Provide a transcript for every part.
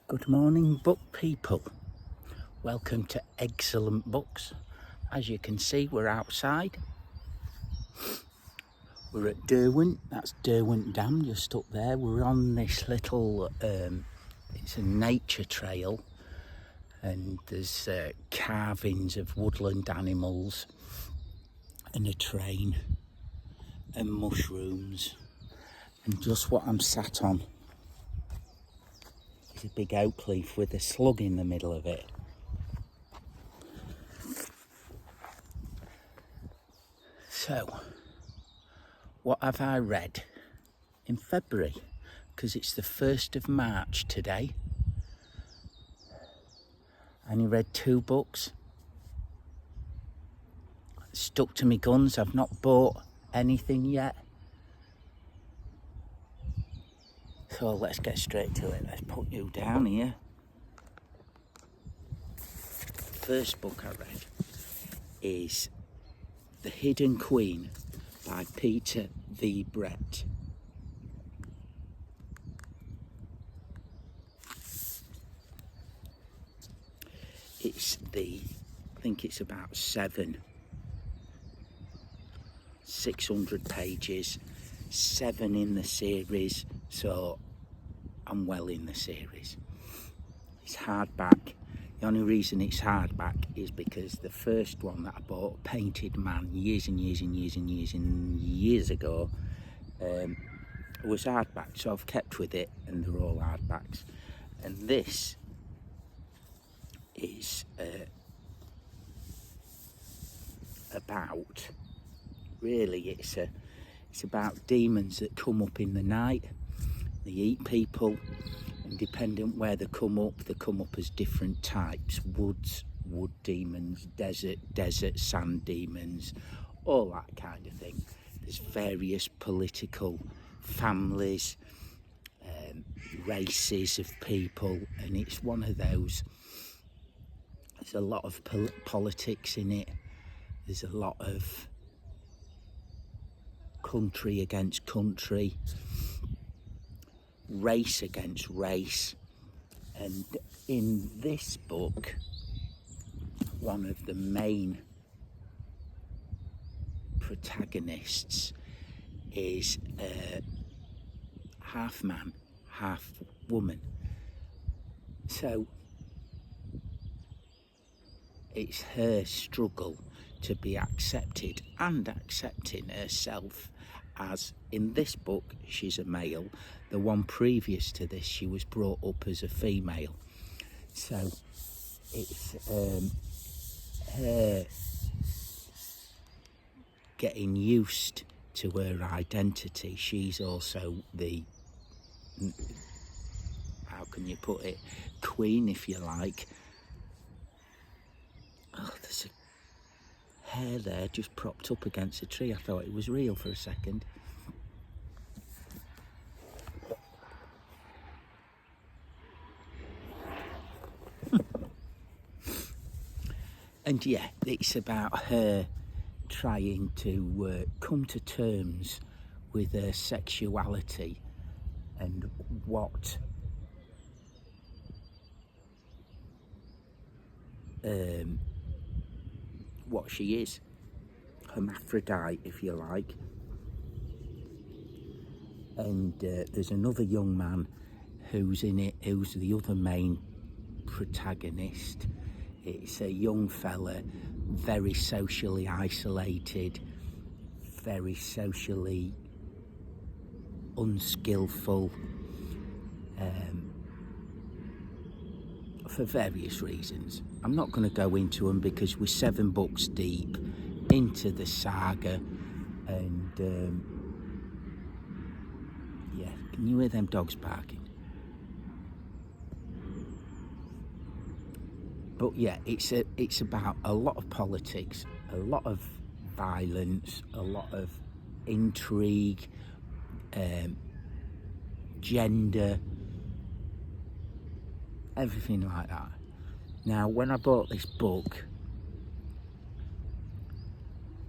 Good morning, book people. Welcome to Excellent Books. As you can see, we're outside. We're at Derwent. That's Derwent Dam just up there. We're on this little, it's a nature trail, and there's carvings of woodland animals and a train and mushrooms. And just what I'm sat on is a big oak leaf with a slug in the middle of it. So, what have I read in February? Because it's the 1st of March today. I only read 2 books. Stuck to my guns. I've not bought anything yet. So let's get straight to it. Let's put you down here. First book I read is The Hidden Queen by Peter V. Brett. I think it's about 600 pages, 7 in the series, so I'm well in the series. It's hardback. The only reason it's hardback is because the first one that I bought, Painted Man, years ago, was hardback, so I've kept with it, and they're all hardbacks. And this is about, really, it's about demons that come up in the night. They eat people, and depending where they come up as different types: wood demons, desert sand demons, all that kind of thing. There's various political families, races of people, and it's one of those. There's a lot of politics in it. There's a lot of country against country, race against race. And in this book, one of the main protagonists is half man, half woman. So it's her struggle to be accepted and accepting herself as, in this book, she's a male. The one previous to this, she was brought up as a female. So it's her getting used to her identity. She's also the, how can you put it, queen, if you like. Oh, there's a hair there just propped up against a tree. I thought it was real for a second. And yeah, it's about her trying to come to terms with her sexuality and what she is, hermaphrodite, if you like. And there's another young man who's in it, who's the other main protagonist. It's a young fella, very socially isolated, very socially unskillful, for various reasons. I'm not going to go into them because we're 7 books deep into the saga, and yeah, can you hear them dogs barking? But yeah, it's about a lot of politics, a lot of violence, a lot of intrigue, gender, everything like that. Now, when I bought this book,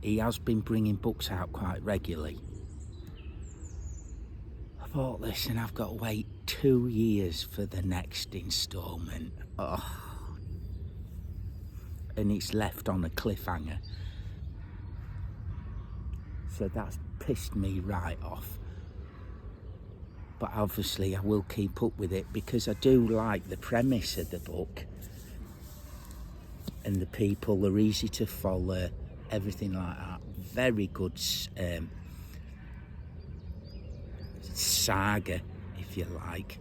he has been bringing books out quite regularly. bought this and I've got to wait 2 years for the next instalment. Oh. And it's left on a cliffhanger. So that's pissed me right off. But obviously I will keep up with it because I do like the premise of the book. And the people are easy to follow, everything like that. Very good saga, if you like.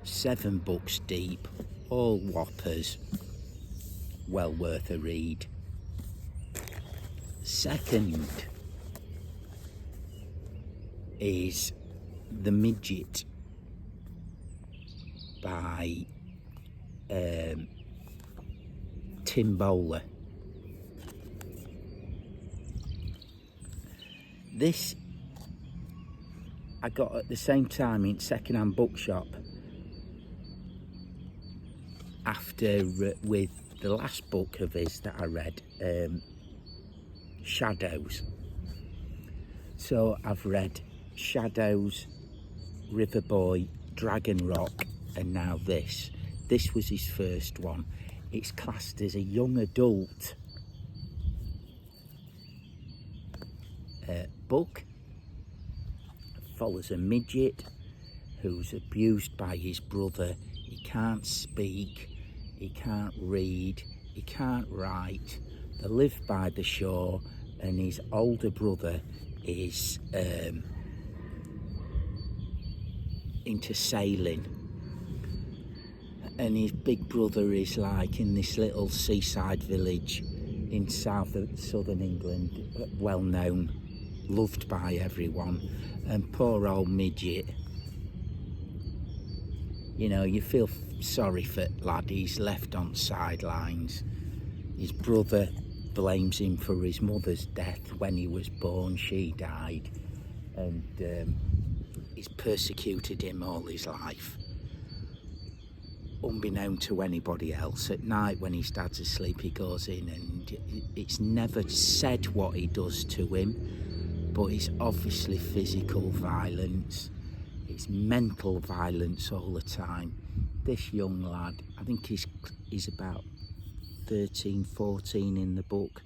7 books deep, all whoppers. Well worth a read. Second is The Midget by Tim Bowler. This I got at the same time in second-hand bookshop after with the last book of his that I read, Shadows. So I've read Shadows, Riverboy, Dragon Rock, and now this. This was his first one. It's classed as a young adult book. It follows a midget who's abused by his brother. He can't speak, he can't read, he can't write. They live by the shore, and his older brother is into sailing, and his big brother is like in this little seaside village in southern England, well known, loved by everyone. And poor old midget, you know, you feel sorry for lad. He's left on sidelines. His brother blames him for his mother's death when he was born. She died, and he's persecuted him all his life, unbeknown to anybody else. At night when his dad's asleep, he goes in, and it's never said what he does to him, but it's obviously physical violence. It's mental violence all the time. This young lad, I think he's about 13, 14 in the book,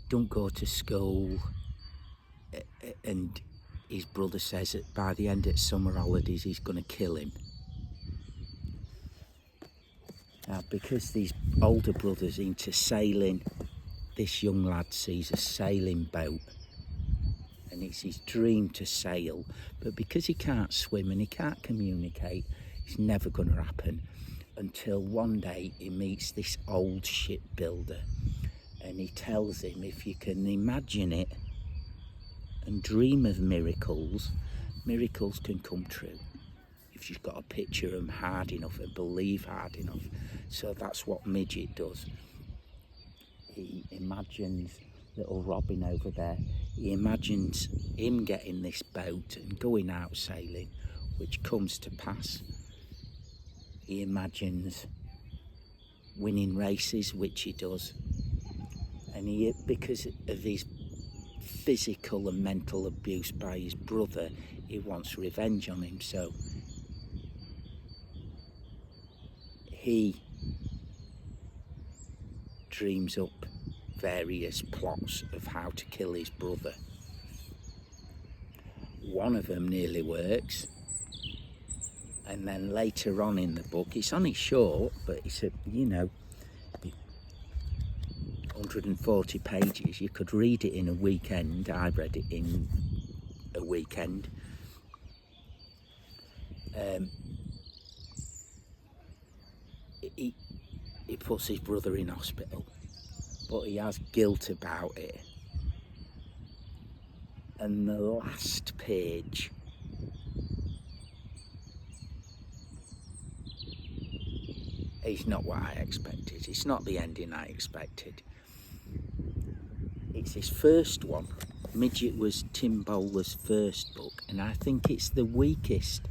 don't go to school, and his brother says that by the end of summer holidays he's going to kill him. Now, because these older brothers into sailing, this young lad sees a sailing boat, and it's his dream to sail, but because he can't swim and he can't communicate, it's never going to happen until one day he meets this old shipbuilder, and he tells him if you can imagine it and dream of miracles, miracles can come true if you've got to picture them hard enough and believe hard enough. So that's what Midget does. He imagines little Robin over there, he imagines him getting this boat and going out sailing, which comes to pass. He imagines winning races, which he does, and he, because of his physical and mental abuse by his brother, he wants revenge on him. So he dreams up various plots of how to kill his brother. One of them nearly works, and then later on in the book, it's only short, but it's a, 140 pages. You could read it in a weekend. I read it in a weekend. He puts his brother in hospital, but he has guilt about it. And the last page is not what I expected. It's not the ending I expected. It's his first one. Midget was Tim Bowler's first book, and I think it's the weakest,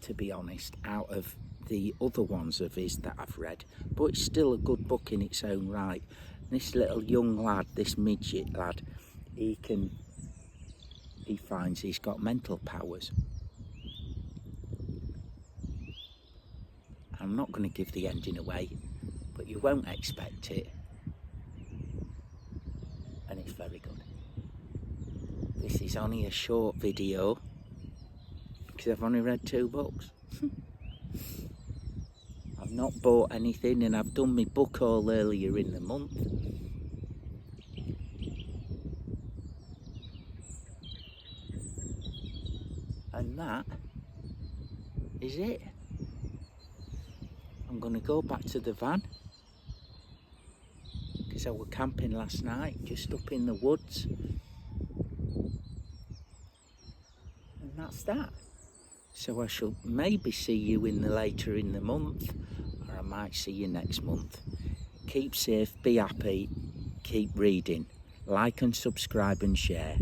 to be honest, out of the other ones of his that I've read, but it's still a good book in its own right. This little young lad, this midget lad, he can he finds he's got mental powers. I'm not going to give the ending away, but you won't expect it. And it's very good. This is only a short video because I've only read 2 books. I've not bought anything, and I've done my book haul earlier in the month. And that is it. I'm going to go back to the van because I was camping last night just up in the woods. And that's that. So I shall maybe see you later in the month, or I might see you next month. Keep safe, be happy, keep reading. Like and subscribe and share.